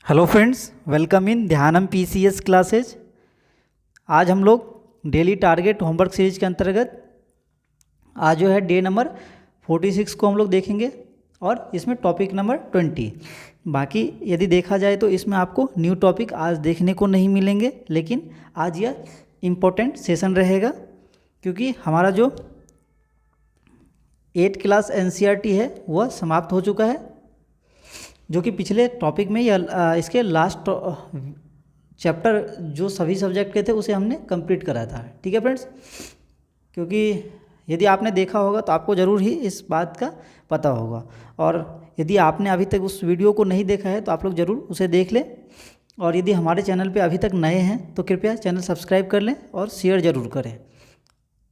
Hello friends, welcome in Dhyanam PCS classes. आज हम लोग डेली टारगेट होमवर्क सीरीज के अंतर्गत आज जो है डे नंबर 46 को हम लोग देखेंगे और इसमें टॉपिक नंबर 20। बाकी यदि देखा जाए तो इसमें आपको न्यू टॉपिक आज देखने को नहीं मिलेंगे, लेकिन आज यह इम्पोर्टेंट सेशन रहेगा क्योंकि हमारा जो 8 क्लास एनसीईआरटी है वह समाप्त हो चुका है, जो कि पिछले टॉपिक में या इसके लास्ट चैप्टर जो सभी सब्जेक्ट के थे उसे हमने कंप्लीट करा था। ठीक है फ्रेंड्स, क्योंकि यदि आपने देखा होगा तो आपको ज़रूर ही इस बात का पता होगा, और यदि आपने अभी तक उस वीडियो को नहीं देखा है तो आप लोग ज़रूर उसे देख लें। और यदि हमारे चैनल पे अभी तक नए हैं तो कृपया चैनल सब्सक्राइब कर लें और शेयर ज़रूर करें।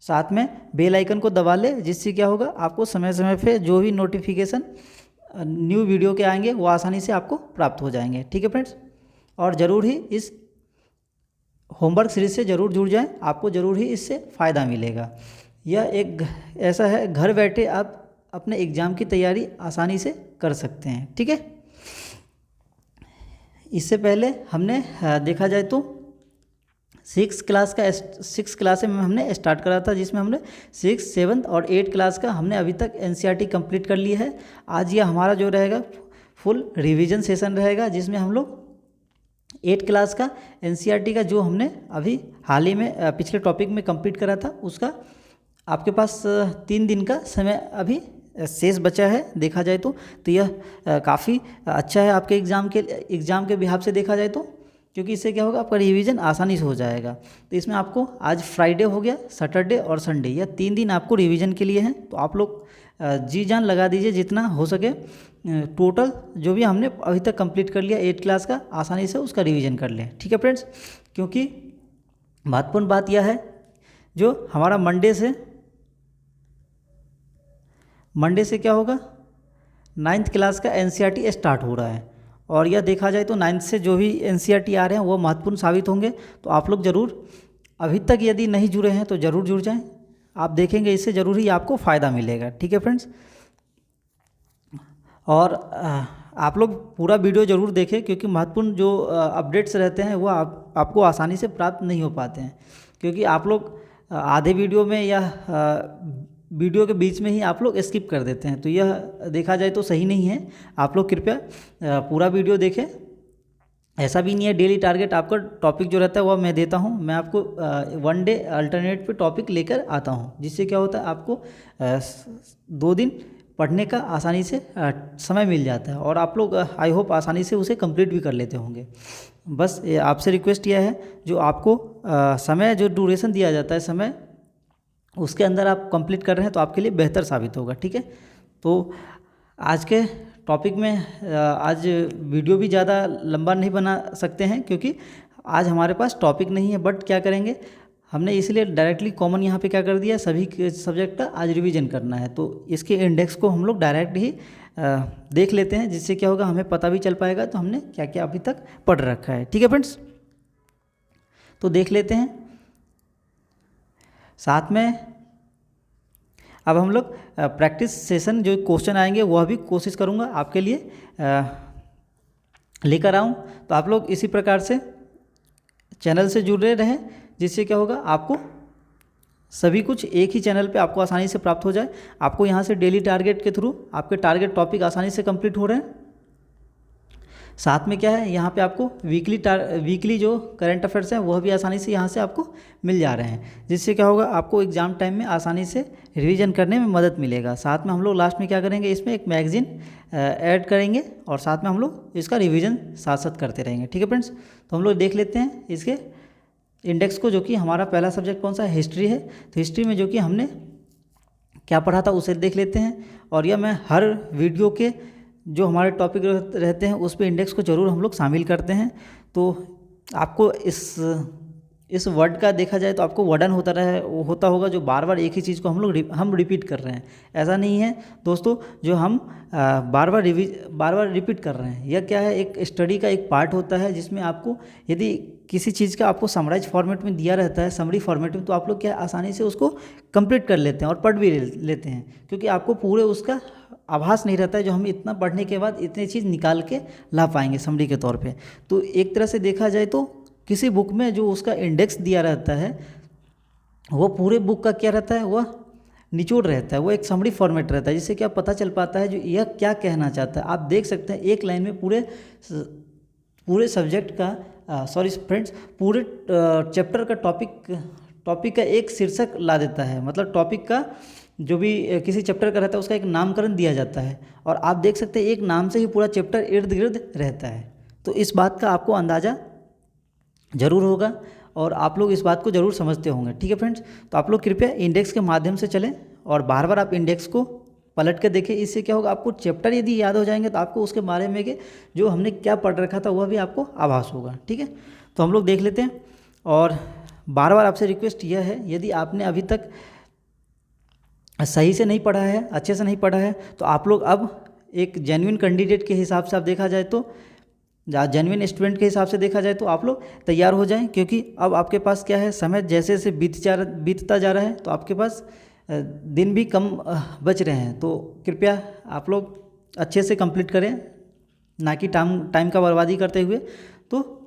साथ में बेल आइकन को दबा लें, जिससे क्या होगा आपको समय समय पे जो भी नोटिफिकेशन न्यू वीडियो के आएंगे वो आसानी से आपको प्राप्त हो जाएंगे। ठीक है फ्रेंड्स, और ज़रूर ही इस होमवर्क सीरीज से ज़रूर जुड़ जाएं, आपको ज़रूर ही इससे फ़ायदा मिलेगा। यह एक ऐसा है, घर बैठे आप अपने एग्ज़ाम की तैयारी आसानी से कर सकते हैं। ठीक है, इससे पहले हमने देखा जाए तो 6 क्लास में हमने स्टार्ट करा था, जिसमें हमने 6, 7 और 8 क्लास का हमने अभी तक एनसीईआरटी कंप्लीट कर लिया है। आज यह हमारा जो रहेगा फुल रिवीजन सेशन रहेगा, जिसमें हम लोग 8 क्लास का एनसीईआरटी का जो हमने अभी हाल ही में पिछले टॉपिक में कंप्लीट करा था उसका आपके पास 3 दिन का समय अभी शेष बचा है। देखा जाए तो यह काफ़ी अच्छा है आपके एग्ज़ाम के बिहाफ से देखा जाए तो, क्योंकि इससे क्या होगा आपका रिवीजन आसानी से हो जाएगा। तो इसमें आपको आज फ्राइडे हो गया, सैटरडे और संडे, यह 3 दिन आपको रिवीजन के लिए हैं। तो आप लोग जी जान लगा दीजिए जितना हो सके। टोटल जो भी हमने अभी तक कंप्लीट कर लिया 8 क्लास का, आसानी से उसका रिवीजन कर लें। ठीक है फ्रेंड्स, क्योंकि महत्वपूर्ण बात यह है जो हमारा मंडे से क्या होगा 9th क्लास का एनसीईआरटी स्टार्ट हो रहा है, और यह देखा जाए तो 9th से जो भी एनसीईआरटी आ रहे हैं वो महत्वपूर्ण साबित होंगे। तो आप लोग ज़रूर अभी तक यदि नहीं जुड़े हैं तो ज़रूर जुड़ जाएं, आप देखेंगे इससे ज़रूर ही आपको फ़ायदा मिलेगा। ठीक है फ्रेंड्स, और आप लोग पूरा वीडियो ज़रूर देखें, क्योंकि महत्वपूर्ण जो अपडेट्स रहते हैं वो आपको आसानी से प्राप्त नहीं हो पाते हैं, क्योंकि आप लोग आधे वीडियो में या वीडियो के बीच में ही आप लोग स्किप कर देते हैं। तो यह देखा जाए तो सही नहीं है। आप लोग कृपया पूरा वीडियो देखें। ऐसा भी नहीं है डेली टारगेट आपका टॉपिक जो रहता है वह मैं देता हूं, मैं आपको 1 डे अल्टरनेट पे टॉपिक लेकर आता हूं, जिससे क्या होता है आपको 2 दिन पढ़ने का आसानी से समय मिल जाता है, और आप लोग आई होप आसानी से उसे कंप्लीट भी कर लेते होंगे। बस आपसे रिक्वेस्ट यह है, जो आपको समय जो ड्यूरेशन दिया जाता है समय, उसके अंदर आप कंप्लीट कर रहे हैं तो आपके लिए बेहतर साबित होगा। ठीक है, तो आज के टॉपिक में आज वीडियो भी ज़्यादा लंबा नहीं बना सकते हैं, क्योंकि आज हमारे पास टॉपिक नहीं है। बट क्या करेंगे, हमने इसलिए डायरेक्टली कॉमन यहाँ पे क्या कर दिया, सभी सब्जेक्ट का आज रिवीजन करना है, तो इसके इंडेक्स को हम लोग डायरेक्ट ही देख लेते हैं, जिससे क्या होगा हमें पता भी चल पाएगा तो हमने क्या क्या अभी तक पढ़ रखा है। ठीक है फ्रेंड्स, तो देख लेते हैं। साथ में अब हम लोग प्रैक्टिस सेशन जो क्वेश्चन आएंगे वह भी कोशिश करूँगा आपके लिए लेकर आऊँ। तो आप लोग इसी प्रकार से चैनल से जुड़े रहें, जिससे क्या होगा आपको सभी कुछ एक ही चैनल पे आपको आसानी से प्राप्त हो जाए। आपको यहाँ से डेली टारगेट के थ्रू आपके टारगेट टॉपिक आसानी से कंप्लीट हो रहे हैं। साथ में क्या है, यहाँ पे आपको वीकली जो करंट अफेयर्स हैं वह भी आसानी से यहाँ से आपको मिल जा रहे हैं, जिससे क्या होगा आपको एग्ज़ाम टाइम में आसानी से रिवीजन करने में मदद मिलेगा। साथ में हम लोग लास्ट में क्या करेंगे, इसमें एक मैगज़ीन ऐड करेंगे, और साथ में हम लोग इसका रिवीजन साथ साथ करते रहेंगे। ठीक है फ्रेंड्स, तो हम लोग देख लेते हैं इसके इंडेक्स को, जो कि हमारा पहला सब्जेक्ट कौन सा है, हिस्ट्री है। तो हिस्ट्री में जो कि हमने क्या पढ़ा था उसे देख लेते हैं, और यह मैं हर वीडियो के जो हमारे टॉपिक रहते हैं उस पे इंडेक्स को ज़रूर हम लोग शामिल करते हैं। तो आपको इस इस वर्ड का देखा जाए तो आपको वर्डन होता होगा, जो बार बार एक ही चीज़ को हम रिपीट कर रहे हैं। ऐसा नहीं है दोस्तों, जो हम बार बार रिपीट कर रहे हैं। यह क्या है, एक स्टडी का एक पार्ट होता है, जिसमें आपको यदि किसी चीज़ का आपको समराइज फॉर्मेट में दिया रहता है, समरी फॉर्मेट में, तो आप लोग क्या आसानी से उसको कंप्लीट कर लेते हैं और पढ़ भी लेते हैं, क्योंकि आपको पूरे उसका आभास नहीं रहता है, जो हम इतना पढ़ने के बाद इतनी चीज़ निकाल के ला पाएंगे समरी के तौर पे। तो एक तरह से देखा जाए तो किसी बुक में जो उसका इंडेक्स दिया रहता है, वो पूरे बुक का क्या रहता है, वह निचोड़ रहता है, वो एक समरी फॉर्मेट रहता है, जिससे क्या पता चल पाता है जो यह क्या कहना चाहता है। आप देख सकते हैं एक लाइन में पूरे सब्जेक्ट का सॉरी फ्रेंड्स, पूरे चैप्टर का टॉपिक का एक शीर्षक ला देता है। मतलब टॉपिक का जो भी किसी चैप्टर का रहता है, उसका एक नामकरण दिया जाता है, और आप देख सकते हैं एक नाम से ही पूरा चैप्टर इर्द गिर्द रहता है। तो इस बात का आपको अंदाज़ा ज़रूर होगा, और आप लोग इस बात को ज़रूर समझते होंगे। ठीक है फ्रेंड्स, तो आप लोग कृपया इंडेक्स के माध्यम से चलें, और बार बार आप इंडेक्स को पलट कर देखें। इससे क्या होगा, आपको चैप्टर यदि याद हो जाएंगे तो आपको उसके बारे में के जो हमने क्या पढ़ रखा था वह भी आपको आभास होगा। ठीक है, तो हम लोग देख लेते हैं। और बार बार आपसे रिक्वेस्ट यह है, यदि आपने अभी तक सही से नहीं पढ़ा है, अच्छे से नहीं पढ़ा है, तो आप लोग अब एक जेन्युइन कैंडिडेट के हिसाब से आप देखा जाए तो, जेन्युइन स्टूडेंट के हिसाब से देखा जाए तो आप लोग तैयार हो जाएं, क्योंकि अब आपके पास क्या है, समय जैसे जैसे बीतता जा रहा है, तो आपके पास दिन भी कम बच रहे हैं। तो कृपया आप लोग अच्छे से कंप्लीट करें, ना कि टाइम का बर्बादी करते हुए। तो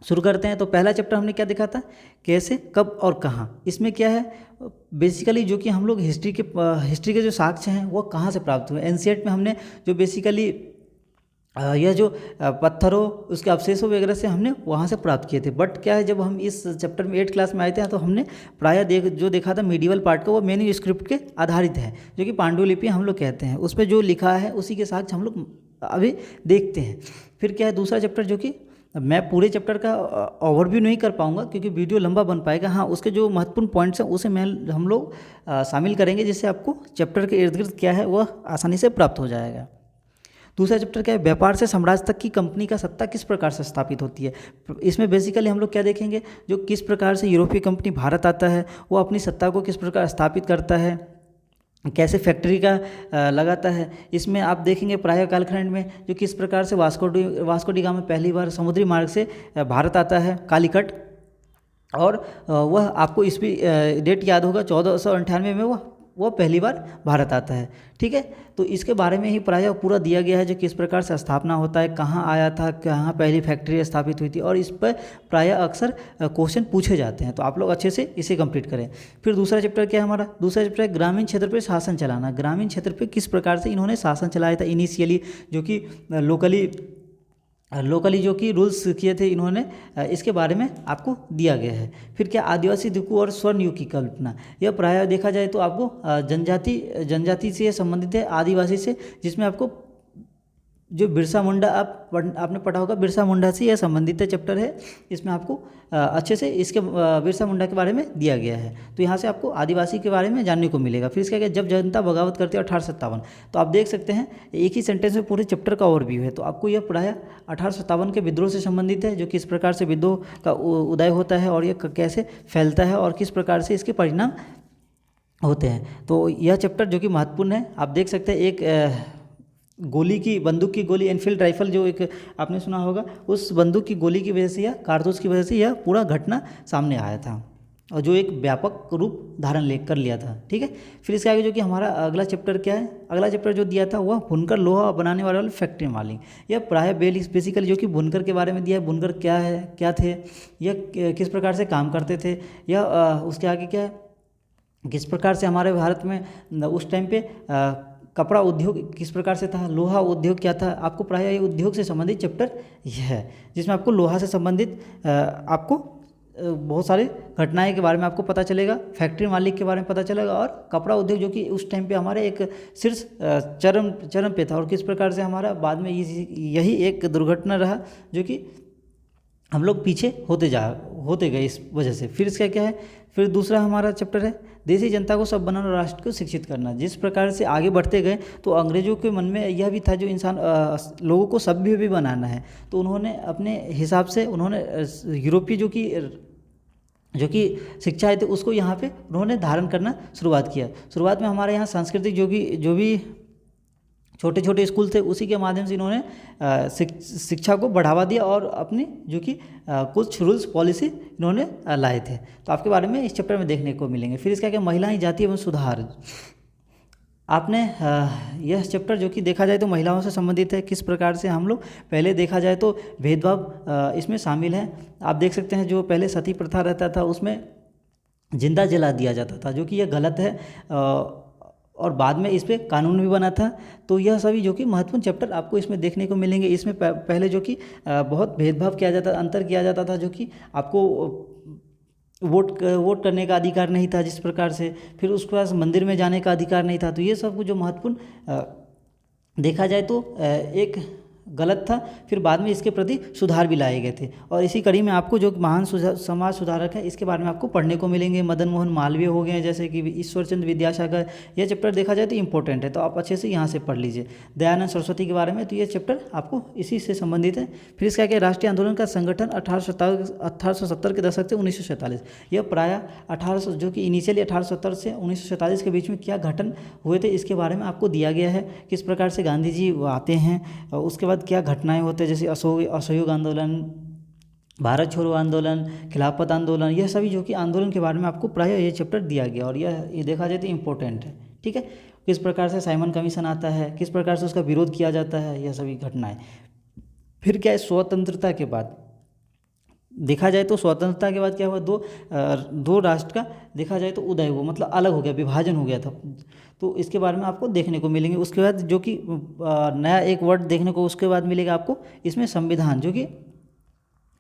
शुरू करते हैं। तो पहला चैप्टर हमने क्या देखा था, कैसे, कब और कहाँ। इसमें क्या है, बेसिकली जो कि हम लोग हिस्ट्री के जो साक्ष्य हैं वो कहाँ से प्राप्त हुए। एनसीईआरटी में हमने जो बेसिकली यह जो पत्थरों, उसके अवशेषों वगैरह से हमने वहाँ से प्राप्त किए थे। बट क्या है, जब हम इस चैप्टर में 8 क्लास में आए थे, तो हमने प्रायः जो देखा था मीडिवल पार्ट का, वो मैन्युस्क्रिप्ट के आधारित है, जो कि पांडुलिपि हम लोग कहते हैं। उस पर जो लिखा है उसी के साथ हम लोग अभी देखते हैं। फिर क्या है दूसरा चैप्टर, जो कि मैं पूरे चैप्टर का ओवरव्यू नहीं कर पाऊंगा, क्योंकि वीडियो लंबा बन पाएगा। हाँ, उसके जो महत्वपूर्ण पॉइंट्स हैं उसे हम लोग शामिल करेंगे, जिससे आपको चैप्टर के इर्द गिर्द क्या है वह आसानी से प्राप्त हो जाएगा। दूसरा चैप्टर क्या है, व्यापार से साम्राज्य तक की कंपनी का सत्ता किस प्रकार से स्थापित होती है। इसमें बेसिकली हम लोग क्या देखेंगे, जो किस प्रकार से यूरोपीय कंपनी भारत आता है, वो अपनी सत्ता को किस प्रकार स्थापित करता है, कैसे फैक्ट्री का लगाता है। इसमें आप देखेंगे प्राय कालखंड में जो किस प्रकार से वास्को डी गामा पहली बार समुद्री मार्ग से भारत आता है, कालीकट, और वह आपको इस भी डेट याद होगा, 1498 में वह पहली बार भारत आता है। ठीक है, तो इसके बारे में ही प्रायः पूरा दिया गया है, जो किस प्रकार से स्थापना होता है, कहाँ आया था, कहाँ पहली फैक्ट्री स्थापित हुई थी, और इस पर प्रायः अक्सर क्वेश्चन पूछे जाते हैं। तो आप लोग अच्छे से इसे कंप्लीट करें। फिर दूसरा चैप्टर क्या है हमारा, दूसरा चैप्टर है ग्रामीण क्षेत्र पर शासन चलाना। ग्रामीण क्षेत्र पर किस प्रकार से इन्होंने शासन चलाया था इनिशियली, जो कि लोकली जो कि रूल्स किए थे इन्होंने, इसके बारे में आपको दिया गया है। फिर क्या, आदिवासी दिक्कू और स्वर्ण युग की कल्पना। यह प्रायः देखा जाए तो आपको जनजाति से संबंधित है, आदिवासी से, जिसमें आपको जो बिरसा मुंडा आपने पढ़ा होगा, बिरसा मुंडा से यह संबंधित चैप्टर है। इसमें आपको अच्छे से इसके बिरसा मुंडा के बारे में दिया गया है। तो यहाँ से आपको आदिवासी के बारे में जानने को मिलेगा। फिर इसका क्या, जब जनता बगावत करती है 1857। तो आप देख सकते हैं एक ही सेंटेंस में पूरे चैप्टर का ओवरव्यू है। तो आपको यह प्रायः 1857 के विद्रोह से संबंधित है, जो किस प्रकार से विद्रोह का उदय होता है, और यह कैसे फैलता है, और किस प्रकार से इसके परिणाम होते हैं। तो यह चैप्टर जो कि महत्वपूर्ण है। आप देख सकते हैं एक बंदूक की गोली, एनफील्ड राइफल जो एक आपने सुना होगा, उस बंदूक की गोली की वजह से या कारतूस की वजह से यह पूरा घटना सामने आया था, और जो एक व्यापक रूप धारण कर लिया था। ठीक है, फिर इसके आगे जो कि हमारा अगला चैप्टर क्या है, अगला चैप्टर जो दिया था वह बुनकर लोहा बनाने वाले फैक्ट्री मालिक। यह प्रायः बेसिकली जो कि बुनकर के बारे में दिया है, बुनकर क्या है, क्या थे, यह किस प्रकार से काम करते थे, यह उसके आगे क्या है, किस प्रकार से हमारे भारत में उस टाइम पे कपड़ा उद्योग किस प्रकार से था, लोहा उद्योग क्या था। आपको प्रायः ये उद्योग से संबंधित चैप्टर यह है, जिसमें आपको लोहा से संबंधित आपको बहुत सारे घटनाएं के बारे में आपको पता चलेगा, फैक्ट्री मालिक के बारे में पता चलेगा, और कपड़ा उद्योग जो कि उस टाइम पे हमारे एक शीर्ष चरम पे था, और किस प्रकार से हमारा बाद में यही एक दुर्घटना रहा, जो कि हम लोग पीछे होते गए इस वजह से। फिर इसका क्या है, फिर दूसरा हमारा चैप्टर है देशी जनता को सब बनाना और राष्ट्र को शिक्षित करना। जिस प्रकार से आगे बढ़ते गए, तो अंग्रेजों के मन में यह भी था जो इंसान लोगों को सभ्य भी बनाना है। तो उन्होंने अपने हिसाब से यूरोपीय जो कि जो कि शिक्षाएँ थी उसको यहाँ पे उन्होंने धारण करना शुरुआत किया। शुरुआत में हमारे यहाँ सांस्कृतिक जो भी छोटे छोटे स्कूल थे उसी के माध्यम से इन्होंने शिक्षा को बढ़ावा दिया और अपनी जो कि कुछ रूल्स पॉलिसी इन्होंने लाए थे। तो आपके बारे में इस चैप्टर में देखने को मिलेंगे। फिर इसका क्या, महिलाएं, जाति एवं सुधार। आपने यह चैप्टर जो कि देखा जाए तो महिलाओं से संबंधित है। किस प्रकार से हम लोग, पहले देखा जाए तो भेदभाव इसमें शामिल है। आप देख सकते हैं जो पहले सती प्रथा रहता था उसमें जिंदा जला दिया जाता था, जो कि यह गलत है, और बाद में इस पर कानून भी बना था। तो यह सभी जो कि महत्वपूर्ण चैप्टर आपको इसमें देखने को मिलेंगे। इसमें पहले जो कि बहुत भेदभाव किया जाता, अंतर किया जाता था, जो कि आपको वोट करने का अधिकार नहीं था जिस प्रकार से, फिर उसके बाद मंदिर में जाने का अधिकार नहीं था। तो ये सब कुछ जो महत्वपूर्ण देखा जाए तो एक गलत था। फिर बाद में इसके प्रति सुधार भी लाए गए थे। और इसी कड़ी में आपको जो महान समाज सुधारक है इसके बारे में आपको पढ़ने को मिलेंगे। मदन मोहन मालवीय हो गए हैं, जैसे कि ईश्वरचंद्र विद्यासागर। यह चैप्टर देखा जाए तो इंपॉर्टेंट है, तो आप अच्छे से यहाँ से पढ़ लीजिए। दयानंद सरस्वती के बारे में, तो ये चैप्टर आपको इसी से संबंधित है। फिर इसका क्या, राष्ट्रीय आंदोलन का संगठन 1870 के दशक से 1947। यह प्रायः 1800 जो कि इनिशियली 1870 से 1947 के बीच में क्या घटन हुए थे इसके बारे में आपको दिया गया है। किस प्रकार से गांधी जी आते हैं, उसके बाद क्या घटनाएं होते हैं, जैसे असहयोग आंदोलन, भारत छोड़ो आंदोलन, खिलाफत आंदोलन, यह सभी जो कि आंदोलन के बारे में आपको प्रायः ये चैप्टर दिया गया। और ये देखा जाए तो इम्पोर्टेंट है। ठीक है, किस प्रकार से साइमन कमीशन आता है, किस प्रकार से उसका विरोध किया जाता है, यह सभी घटनाएं। फिर क्या है, स्वतंत्रता के बाद देखा जाए तो स्वतंत्रता के बाद क्या हुआ, दो राष्ट्र का देखा जाए तो उदय हुआ, मतलब अलग हो गया, विभाजन हो गया था। तो इसके बारे में आपको देखने को मिलेंगे। उसके बाद जो कि नया एक वर्ड देखने को उसके बाद मिलेगा आपको इसमें, संविधान, जो कि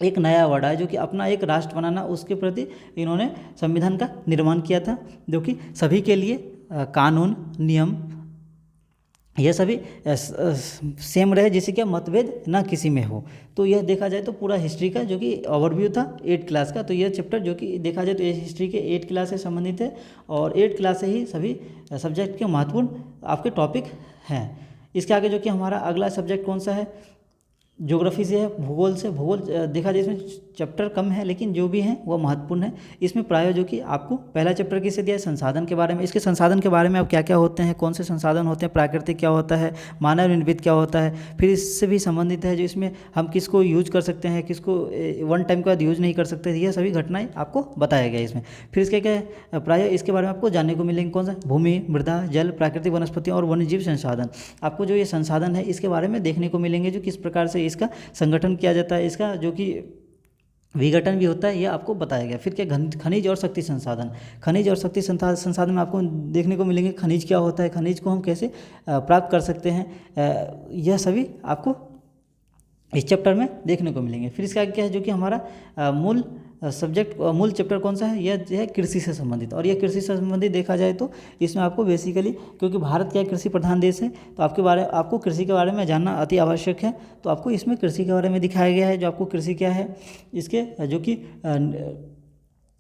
एक नया वर्ड है, जो कि अपना एक राष्ट्र बनाना, उसके प्रति इन्होंने संविधान का निर्माण किया था, जो कि सभी के लिए कानून, नियम, यह सभी सेम रहे, जिससे क्या मतभेद ना किसी में हो। तो यह देखा जाए तो पूरा हिस्ट्री का जो कि ओवरव्यू था 8th क्लास का। तो यह चैप्टर जो कि देखा जाए तो ये हिस्ट्री के 8th क्लास से संबंधित है, और 8th क्लास से ही सभी सब्जेक्ट के महत्वपूर्ण आपके टॉपिक हैं। इसके आगे जो कि हमारा अगला सब्जेक्ट कौन सा है, ज्योग्राफी से है, भूगोल से। भूगोल देखा जाए इसमें चैप्टर कम है, लेकिन जो भी हैं वो महत्वपूर्ण है। इसमें प्राय जो कि आपको पहला चैप्टर किसे दिया है, संसाधन के बारे में। इसके संसाधन के बारे में अब क्या क्या होते हैं, कौन से संसाधन होते हैं, प्राकृतिक क्या होता है, मानव निर्मित क्या होता है। फिर इससे भी संबंधित है जो इसमें हम किसको यूज कर सकते हैं, किसको वन टाइम के बाद यूज नहीं कर सकते, यह सभी घटनाएँ आपको बताया गया इसमें। फिर इसके क्या है, प्राय इसके बारे में आपको जानने को मिलेंगे, कौन सा, भूमि, मृदा, जल, प्राकृतिक वनस्पति और वन्यजीव संसाधन। आपको जो ये संसाधन है इसके बारे में देखने को मिलेंगे, जो किस प्रकार से इसका संगठन किया जाता है, इसका जो कि विघटन भी होता है, यह आपको बताया गया। फिर क्या, खनिज और शक्ति संसाधन। खनिज और शक्ति संसाधन में आपको देखने को मिलेंगे खनिज क्या होता है, खनिज को हम कैसे प्राप्त कर सकते हैं, यह सभी आपको इस चैप्टर में देखने को मिलेंगे। फिर इसका क्या है, जो कि हमारा मूल मूल चैप्टर कौन सा है, यह है कृषि से संबंधित। और यह कृषि से संबंधित देखा जाए तो इसमें आपको बेसिकली, क्योंकि भारत क्या कृषि प्रधान देश है, तो आपको कृषि के बारे में जानना अति आवश्यक है। तो आपको इसमें कृषि के बारे में दिखाया गया है, जो आपको कृषि क्या है, इसके जो कि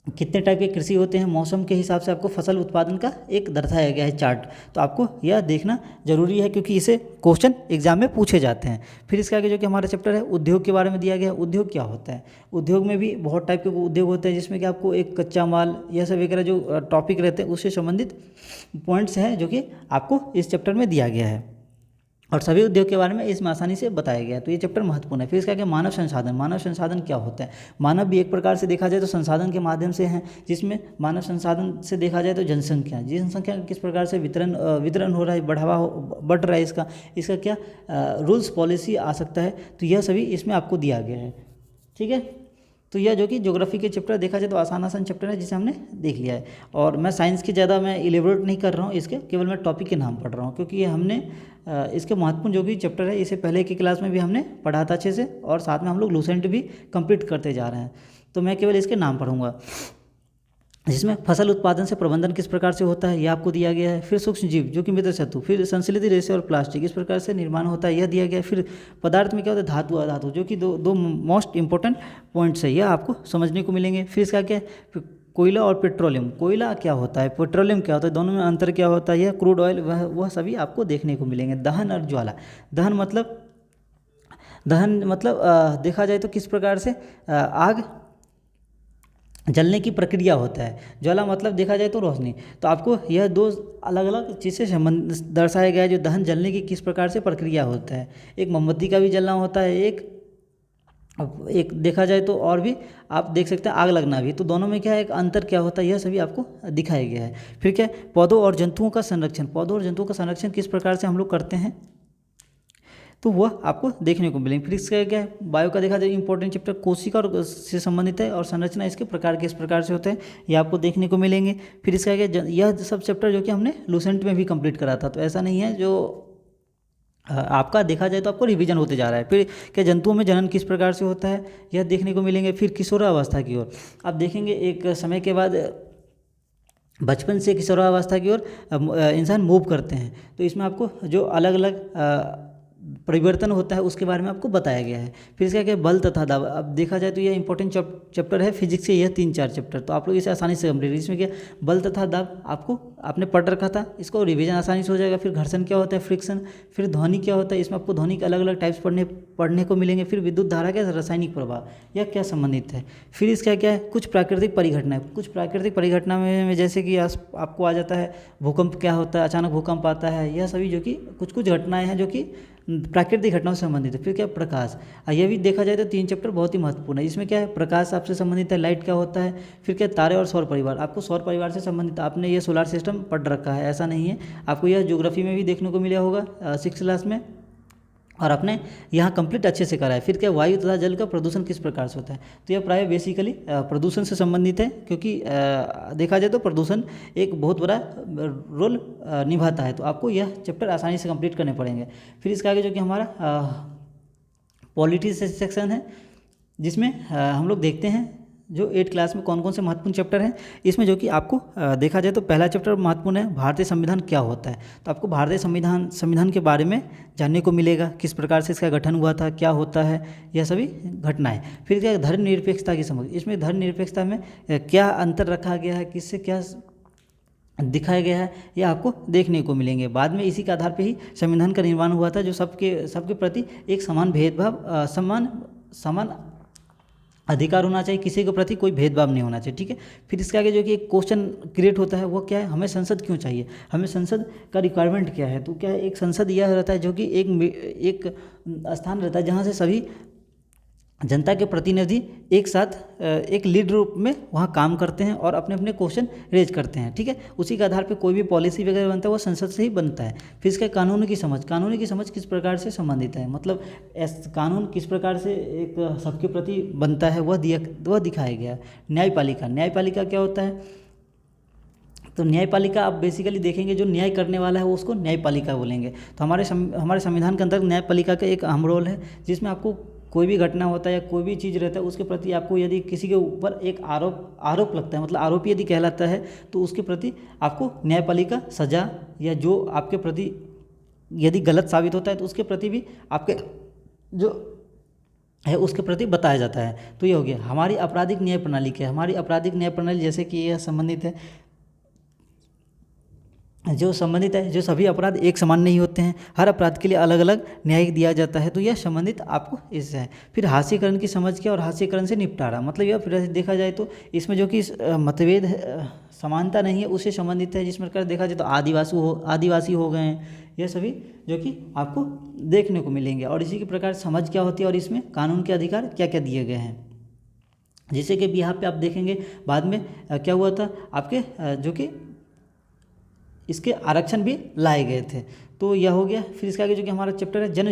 कितने टाइप के कृषि होते हैं, मौसम के हिसाब से आपको फसल उत्पादन का एक दर्शाया गया है चार्ट। तो आपको यह देखना जरूरी है, क्योंकि इसे क्वेश्चन एग्जाम में पूछे जाते हैं। फिर इसके आगे जो कि हमारा चैप्टर है उद्योग के बारे में दिया गया है। उद्योग क्या होता है, उद्योग में भी बहुत टाइप के उद्योग होते हैं, जिसमें कि आपको एक कच्चा माल, यह सब वगैरह जो टॉपिक रहते हैं उससे संबंधित पॉइंट्स हैं, जो कि आपको इस चैप्टर में दिया गया है। और सभी उद्योग के बारे में इसमें आसानी से बताया गया है। तो ये चैप्टर महत्वपूर्ण है। फिर इसका क्या, मानव संसाधन। मानव संसाधन क्या होता है, मानव भी एक प्रकार से देखा जाए तो संसाधन के माध्यम से हैं, जिसमें मानव संसाधन से देखा जाए तो जनसंख्या, जनसंख्या किस प्रकार से वितरण हो रहा है, बढ़ रहा है, इसका क्या रूल्स पॉलिसी आ सकता है। तो यह सभी इसमें आपको दिया गया है। ठीक है, तो यह जो कि ज्योग्राफी के चैप्टर देखा जाए तो आसान चैप्टर है, जिसे हमने देख लिया है। और मैं साइंस की ज़्यादा मैं इलेबोरेट नहीं कर रहा हूँ इसके, केवल मैं टॉपिक के नाम पढ़ रहा हूँ, क्योंकि ये हमने इसके महत्वपूर्ण जो भी चैप्टर है इसे पहले की क्लास में भी हमने पढ़ा था अच्छे से, और साथ में हम लोग लूसेंट भी कंप्लीट करते जा रहे हैं। तो मैं केवल इसके नाम पढ़ूंगा, जिसमें फसल उत्पादन से प्रबंधन किस प्रकार से होता है यह आपको दिया गया है। फिर सूक्ष्म जीव जो कि मित्र शत्रु, फिर संश्लेषित रेशे और प्लास्टिक इस प्रकार से निर्माण होता है, यह दिया गया है। फिर पदार्थ में क्या होता है, धातु अधातु, जो कि दो मोस्ट इंपॉर्टेंट पॉइंट्स है, यह आपको समझने को मिलेंगे। फिर इसका क्या है, कोयला और पेट्रोलियम। कोयला क्या होता है, पेट्रोलियम क्या होता है, दोनों में अंतर क्या होता है, यह क्रूड ऑयल, वह सभी आपको देखने को मिलेंगे। दहन और ज्वाला। दहन मतलब देखा जाए तो किस प्रकार से आग जलने की प्रक्रिया होता है। ज्वाला मतलब देखा जाए तो रोशनी। तो आपको यह दो अलग अलग चीज़ से संबंध दर्शाया गया है, जो दहन जलने की किस प्रकार से प्रक्रिया होता है। एक मोमबत्ती का भी जलना होता है, एक देखा जाए तो और भी आप देख सकते हैं आग लगना भी। तो दोनों में क्या है, एक अंतर क्या होता है, यह सभी आपको दिखाया गया है। फिर क्या है, पौधों और जंतुओं का संरक्षण। पौधों और जंतुओं का संरक्षण किस प्रकार से हम लोग करते हैं, तो वह आपको देखने को मिलेंगे। फिर इसका क्या है, बायो का देखा जाए इंपॉर्टेंट चैप्टर कोशिका और से संबंधित है, और संरचना इसके प्रकार किस प्रकार से होते हैं ये आपको देखने को मिलेंगे। फिर इसका क्या, यह सब चैप्टर जो कि हमने लूसेंट में भी कंप्लीट करा था, तो ऐसा नहीं है जो आपका देखा जाए तो आपको रिवीजन होते जा रहा है। फिर क्या, जंतुओं में जनन किस प्रकार से होता है यह देखने को मिलेंगे। फिर किशोरावस्था की ओर आप देखेंगे, एक समय के बाद बचपन से किशोरावस्था की ओर इंसान मूव करते हैं, तो इसमें आपको जो अलग अलग परिवर्तन होता है उसके बारे में आपको बताया गया है। फिर इसका क्या, बल तथा दाब। अब देखा जाए तो यह इंपॉर्टेंट चैप्टर है फिजिक्स से, यह 3-4 चैप्टर, तो आप लोग इसे आसानी से कंप्लीट। इसमें क्या, बल तथा दाब आपको आपने पढ़ रखा था, इसको रिवीजन आसानी से हो जाएगा। फिर घर्षण क्या होता है, फ्रिक्शन। फिर ध्वनि क्या होता है, इसमें आपको ध्वनि के अलग अलग टाइप्स पढ़ने को मिलेंगे। फिर विद्युत धारा क्या, रासायनिक प्रभाव, यह क्या संबंधित है। फिर इसका क्या है, कुछ प्राकृतिक परिघटनाएं। कुछ प्राकृतिक परिघटना में जैसे कि आपको आ जाता है भूकंप क्या होता है, अचानक भूकंप आता है, यह सभी जो कि कुछ कुछ घटनाएं हैं जो कि प्राकृतिक घटनाओं से संबंधित है। फिर क्या, प्रकाश। यह भी देखा जाए तो 3 चैप्टर बहुत ही महत्वपूर्ण है। इसमें क्या है, प्रकाश आपसे संबंधित है, लाइट क्या होता है। फिर क्या, तारे और सौर परिवार। आपको सौर परिवार से संबंधित, आपने ये सोलर सिस्टम पढ़ रखा है, ऐसा नहीं है, आपको यह ज्योग्राफी में भी देखने को मिला होगा 6th क्लास में, और आपने यहाँ कंप्लीट अच्छे से करा है। फिर क्या, वायु तथा जल का प्रदूषण किस प्रकार से होता है, तो यह प्राय बेसिकली प्रदूषण से संबंधित है, क्योंकि देखा जाए तो प्रदूषण एक बहुत बड़ा रोल निभाता है। तो आपको यह चैप्टर आसानी से कंप्लीट करने पड़ेंगे। फिर इसका आगे जो कि हमारा पॉलिटी सेक्शन है, जिसमें हम लोग देखते हैं जो 8th क्लास में कौन कौन से महत्वपूर्ण चैप्टर हैं। इसमें जो कि आपको देखा जाए तो पहला चैप्टर महत्वपूर्ण है, भारतीय संविधान क्या होता है। तो आपको भारतीय संविधान के बारे में जानने को मिलेगा, किस प्रकार से इसका गठन हुआ था, क्या होता है, यह सभी घटनाएं। फिर क्या, धर्मनिरपेक्षता की समझ। इसमें धर्मनिरपेक्षता में क्या अंतर रखा गया है, किससे क्या दिखाया गया है, यह आपको देखने को मिलेंगे। बाद में इसी के आधार पर ही संविधान का निर्माण हुआ था, जो सबके प्रति एक समान भेदभाव समान अधिकार होना चाहिए, किसी के प्रति कोई भेदभाव नहीं होना चाहिए, ठीक है। फिर इसके आगे जो कि एक क्वेश्चन क्रिएट होता है, वो क्या है, हमें संसद क्यों चाहिए, हमें संसद का रिक्वायरमेंट क्या है। तो क्या है, एक संसद यह रहता है जो कि एक स्थान रहता है जहाँ से सभी जनता के प्रतिनिधि एक साथ एक लीड रूप में वहाँ काम करते हैं और अपने अपने क्वेश्चन रेज करते हैं, ठीक है। उसी के आधार पे कोई भी पॉलिसी वगैरह बनता है वो संसद से ही बनता है। फिर इसका कानून की समझ किस प्रकार से संबंधित है, मतलब कानून किस प्रकार से एक सबके प्रति बनता है वह दिखाया गया। न्यायपालिका क्या होता है, तो न्यायपालिका आप बेसिकली देखेंगे जो न्याय करने वाला है वो उसको न्यायपालिका बोलेंगे। तो हमारे संविधान के अंदर न्यायपालिका का एक अहम रोल है, जिसमें आपको कोई भी घटना होता है या कोई भी चीज़ रहता है उसके प्रति आपको यदि किसी के ऊपर एक आरोप लगता है, मतलब आरोपी यदि कहलाता है, तो उसके प्रति आपको न्यायपालिका सजा, या जो आपके प्रति यदि गलत साबित होता है तो उसके प्रति भी आपके जो है उसके प्रति बताया जाता है। तो ये हो गया हमारी आपराधिक न्याय प्रणाली। क्या है हमारी आपराधिक न्याय प्रणाली, जैसे कि यह संबंधित है जो सभी अपराध एक समान नहीं होते हैं, हर अपराध के लिए अलग अलग न्याय दिया जाता है, तो यह संबंधित आपको इससे है। फिर हास्यकरण की समझ क्या और हास्यकरण से निपटारा, मतलब यह फिर देखा जाए तो इसमें जो कि मतभेद समानता नहीं है उससे संबंधित है, जिसमें कर देखा जाए तो आदिवासी हो गए हैं, यह सभी जो कि आपको देखने को मिलेंगे। और इसी के प्रकार समझ क्या होती है और इसमें कानून के अधिकार क्या क्या दिए गए हैं, जैसे कि यहाँ पे आप देखेंगे बाद में क्या हुआ था आपके जो कि इसके आरक्षण भी लाए गए थे। तो यह हो गया। फिर इसके आगे जो कि हमारा चैप्टर है जन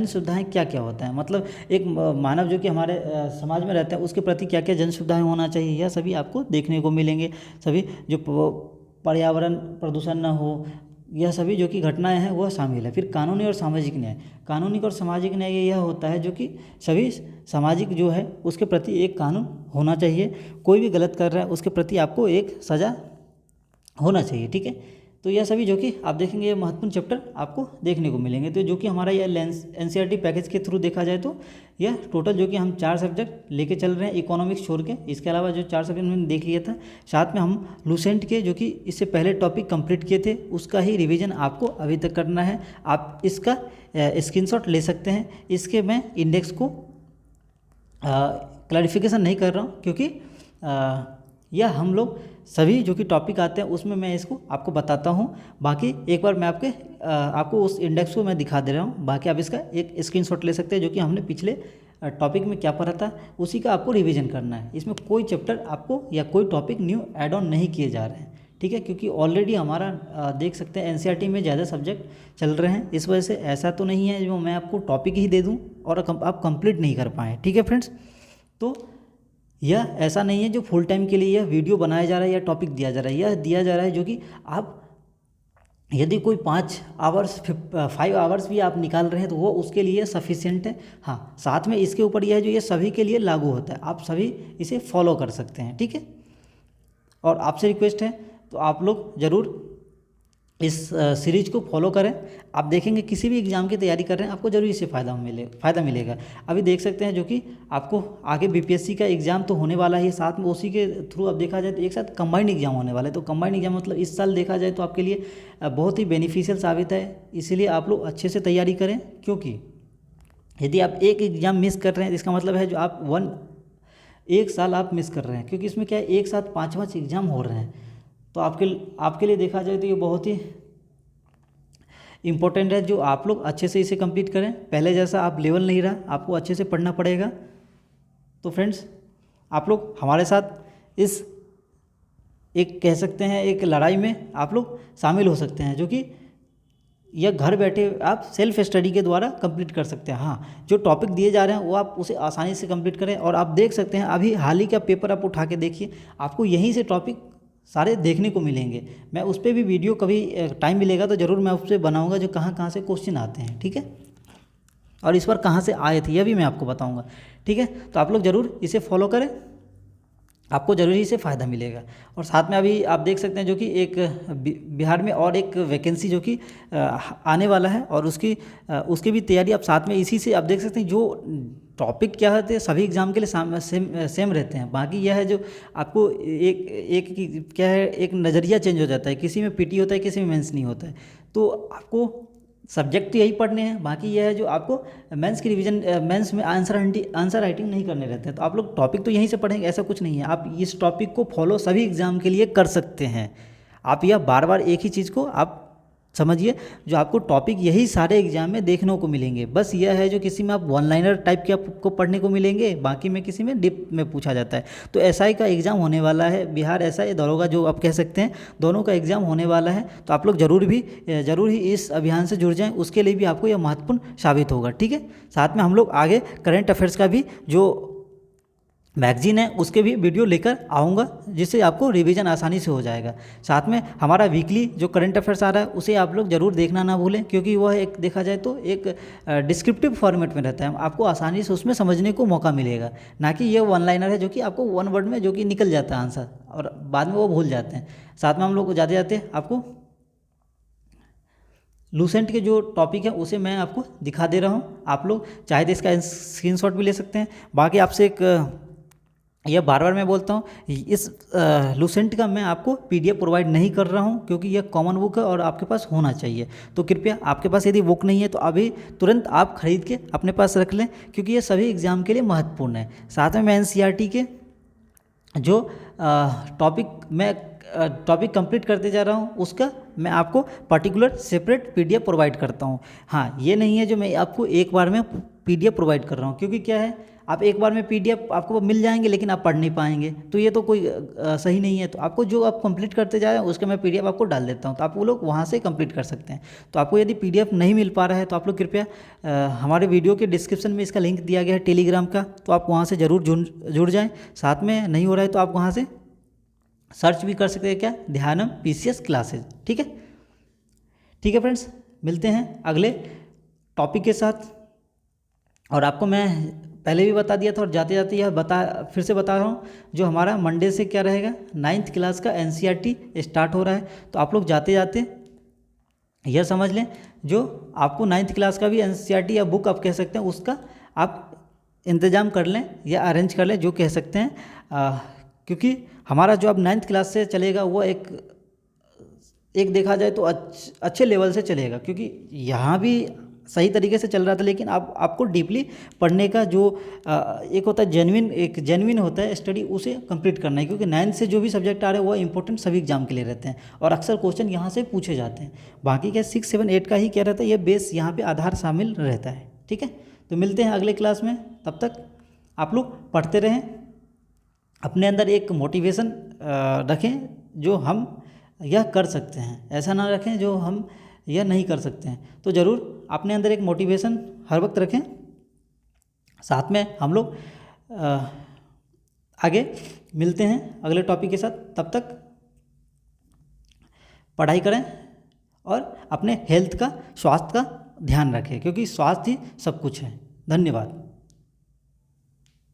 सुविधाएं क्या क्या होता है, मतलब एक मानव जो कि हमारे समाज में रहता है उसके प्रति क्या क्या जन सुविधाएं होना चाहिए, यह सभी आपको देखने को मिलेंगे। सभी जो पर्यावरण प्रदूषण न हो, यह सभी जो कि घटनाएं हैं वह शामिल है। फिर कानूनी और सामाजिक न्याय यह होता है जो कि सभी सामाजिक जो है उसके प्रति एक कानून होना चाहिए, कोई भी गलत कर रहा है उसके प्रति आपको एक सज़ा होना चाहिए, ठीक है। तो यह सभी जो कि आप देखेंगे ये महत्वपूर्ण चैप्टर आपको देखने को मिलेंगे। तो जो कि हमारा यह एनसीईआरटी पैकेज के थ्रू देखा जाए तो यह टोटल जो कि हम 4 सब्जेक्ट लेके चल रहे हैं इकोनॉमिक्स छोड़ के, इसके अलावा जो 4 सब्जेक्ट मैंने देख लिया था, साथ में हम लूसेंट के जो कि इससे पहले टॉपिक कंप्लीट किए थे उसका ही रिवीजन आपको अभी तक करना है। आप इसका स्क्रीनशॉट ले सकते हैं। इसके मैं इंडेक्स को क्लैरिफिकेशन नहीं कर रहा हूँ क्योंकि या हम लोग सभी जो कि टॉपिक आते हैं उसमें मैं इसको आपको बताता हूँ। बाकी एक बार मैं आपको उस इंडेक्स को मैं दिखा दे रहा हूँ। बाकी आप इसका एक स्क्रीनशॉट ले सकते हैं, जो कि हमने पिछले टॉपिक में क्या पढ़ा था उसी का आपको रिवीजन करना है। इसमें कोई चैप्टर आपको या कोई टॉपिक न्यू ऐड ऑन नहीं किए जा रहे हैं, ठीक है, क्योंकि ऑलरेडी हमारा देख सकते हैं एनसीईआरटी में ज़्यादा सब्जेक्ट चल रहे हैं। इस वजह से ऐसा तो नहीं है जो मैं आपको टॉपिक ही दे दूं और आप कंप्लीट नहीं कर पाएँ, ठीक है फ्रेंड्स। तो यह ऐसा नहीं है जो फुल टाइम के लिए यह वीडियो बनाया जा रहा है या टॉपिक दिया जा रहा है। यह दिया जा रहा है जो कि आप यदि कोई 5 आवर्स भी आप निकाल रहे हैं तो वो उसके लिए सफिशिएंट है। हाँ, साथ में इसके ऊपर यह है जो ये सभी के लिए लागू होता है, आप सभी इसे फॉलो कर सकते हैं, ठीक है। और आपसे रिक्वेस्ट है तो आप लोग ज़रूर इस सीरीज को फॉलो करें। आप देखेंगे किसी भी एग्ज़ाम की तैयारी कर रहे हैं आपको ज़रूर इससे फ़ायदा मिलेगा। अभी देख सकते हैं जो कि आपको आगे बीपीएससी का एग्ज़ाम तो होने वाला है, साथ में उसी के थ्रू अब देखा जाए तो एक साथ कंबाइंड एग्ज़ाम होने वाला है। तो कंबाइंड एग्ज़ाम मतलब इस साल देखा जाए तो आपके लिए बहुत ही बेनिफिशियल साबित है। इसीलिए आप लोग अच्छे से तैयारी करें, क्योंकि यदि आप एक एग्ज़ाम मिस कर रहे हैं इसका मतलब है जो आप एक साल आप मिस कर रहे हैं, क्योंकि इसमें क्या है एक साथ 5 एग्ज़ाम हो रहे हैं। तो आपके लिए देखा जाए तो ये बहुत ही इम्पोर्टेंट है जो आप लोग अच्छे से इसे कंप्लीट करें। पहले जैसा आप लेवल नहीं रहा, आपको अच्छे से पढ़ना पड़ेगा। तो फ्रेंड्स, आप लोग हमारे साथ इस एक कह सकते हैं एक लड़ाई में आप लोग शामिल हो सकते हैं, जो कि यह घर बैठे आप सेल्फ स्टडी के द्वारा कंप्लीट कर सकते हैं। हाँ, जो टॉपिक दिए जा रहे हैं वो आप उसे आसानी से कंप्लीट करें। और आप देख सकते हैं अभी हाल ही का पेपर आप उठा के देखिए, आपको यहीं से टॉपिक सारे देखने को मिलेंगे। मैं उस पर भी वीडियो कभी टाइम मिलेगा तो ज़रूर मैं उस पर बनाऊँगा जो कहाँ कहाँ से क्वेश्चन आते हैं, ठीक है, और इस बार कहाँ से आए थे यह भी मैं आपको बताऊँगा, ठीक है। तो आप लोग ज़रूर इसे फॉलो करें, आपको ज़रूरी से फ़ायदा मिलेगा। और साथ में अभी आप देख सकते हैं जो कि एक बिहार में और एक वैकेंसी जो कि आने वाला है, और उसकी भी तैयारी आप साथ में इसी से आप देख सकते हैं। जो टॉपिक क्या होते हैं सभी एग्ज़ाम के लिए सेम रहते हैं। बाकी यह है जो आपको क्या है एक नज़रिया चेंज हो जाता है, किसी में पीटी होता है किसी में मेंस नहीं होता है। तो आपको सब्जेक्ट तो यही पढ़ने हैं, बाकी यह है जो आपको मेंस की रिवीजन मेंस में आंसर राइटिंग नहीं करने रहते हैं। तो आप लोग टॉपिक तो यहीं से पढ़ेंगे, ऐसा कुछ नहीं है। आप इस टॉपिक को फॉलो सभी एग्ज़ाम के लिए कर सकते हैं। आप यह बार बार एक ही चीज़ को आप समझिए, जो आपको टॉपिक यही सारे एग्जाम में देखने को मिलेंगे। बस यह है जो किसी में आप वन लाइनर टाइप के आपको पढ़ने को मिलेंगे, बाकी में किसी में डिप में पूछा जाता है। तो एसआई का एग्ज़ाम होने वाला है, बिहार एसआई दरोगा जो आप कह सकते हैं, दोनों का एग्ज़ाम होने वाला है। तो आप लोग ज़रूर ही इस अभियान से जुड़ जाएँ, उसके लिए भी आपको यह महत्वपूर्ण साबित होगा, ठीक है। साथ में हम लोग आगे करंट अफेयर्स का भी जो मैगजीन है उसके भी वीडियो लेकर आऊँगा, जिससे आपको रिवीजन आसानी से हो जाएगा। साथ में हमारा वीकली जो करंट अफेयर्स आ रहा है उसे आप लोग ज़रूर देखना ना भूलें, क्योंकि वह एक देखा जाए तो एक डिस्क्रिप्टिव फॉर्मेट में रहता है, आपको आसानी से उसमें समझने को मौका मिलेगा। ना कि ये वन लाइनर है जो कि आपको वन वर्ड में जो कि निकल जाता है आंसर और बाद में वो भूल जाते हैं। साथ में हम लोग को जाते जाते आपको लूसेंट के जो टॉपिक है उसे मैं आपको दिखा दे रहा हूँ। आप लोग चाहे तो इसका स्क्रीनशॉट भी ले सकते हैं। बाकी आपसे एक यह बार बार मैं बोलता हूँ, इस लूसेंट का मैं आपको पीडीएफ प्रोवाइड नहीं कर रहा हूँ, क्योंकि यह कॉमन बुक है और आपके पास होना चाहिए। तो कृपया आपके पास यदि बुक नहीं है तो अभी तुरंत आप खरीद के अपने पास रख लें, क्योंकि ये सभी एग्ज़ाम के लिए महत्वपूर्ण है। साथ में मैं एनसीईआरटी के जो टॉपिक कंप्लीट करते जा रहा हूँ उसका मैं आपको पर्टिकुलर सेपरेट पीडीएफ प्रोवाइड करता हूँ। हाँ, ये नहीं है जो मैं आपको एक बार में पीडीएफ प्रोवाइड कर रहा हूँ, क्योंकि क्या है आप एक बार में पीडीएफ आपको मिल जाएंगे लेकिन आप पढ़ नहीं पाएंगे, तो ये तो कोई सही नहीं है। तो आपको जो आप कंप्लीट करते जा रहे हैं उसका मैं पीडीएफ आपको डाल देता हूँ, तो आप वो लोग वहाँ से कंप्लीट कर सकते हैं। तो आपको यदि पीडीएफ नहीं मिल पा रहा है तो आप लोग कृपया हमारे वीडियो के डिस्क्रिप्शन में इसका लिंक दिया गया है टेलीग्राम का, तो आप वहाँ से ज़रूर जुड़ जाएँ। साथ में नहीं हो रहा है तो आप वहाँ से सर्च भी कर सकते हैं, क्या, ध्यानम पीसीएस क्लासेज, ठीक है फ्रेंड्स। मिलते हैं अगले टॉपिक के साथ। और आपको मैं पहले भी बता दिया था और जाते जाते यह फिर से बता रहा हूँ, जो हमारा मंडे से क्या रहेगा 9th क्लास का एनसीईआरटी स्टार्ट हो रहा है। तो आप लोग जाते जाते यह समझ लें, जो आपको 9th क्लास का भी एनसीईआरटी या बुक आप कह सकते हैं उसका आप इंतज़ाम कर लें या अरेंज कर लें, जो कह सकते हैं, क्योंकि हमारा जो अब 9th क्लास से चलेगा वो एक देखा जाए तो अच्छे लेवल से चलेगा, क्योंकि यहाँ भी सही तरीके से चल रहा था, लेकिन आपको डीपली पढ़ने का जो एक होता है जेन्युइन होता है स्टडी, उसे कंप्लीट करना है, क्योंकि 9th से जो भी सब्जेक्ट आ रहे हैं वो इंपॉर्टेंट सभी एग्जाम के लिए रहते हैं और अक्सर क्वेश्चन यहाँ से पूछे जाते हैं। बाकी क्या 6, 7, 8 का ही क्या रहता है, ये बेस यहाँ पे आधार शामिल रहता है। ठीक है, तो मिलते हैं अगले क्लास में, तब तक आप लोग पढ़ते रहें, अपने अंदर एक मोटिवेशन रखें जो हम यह कर सकते हैं, ऐसा ना रखें जो हम यह नहीं कर सकते हैं। तो ज़रूर अपने अंदर एक मोटिवेशन हर वक्त रखें। साथ में हम लोग आगे मिलते हैं अगले टॉपिक के साथ, तब तक पढ़ाई करें और अपने हेल्थ का, स्वास्थ्य का ध्यान रखें, क्योंकि स्वास्थ्य ही सब कुछ है। धन्यवाद।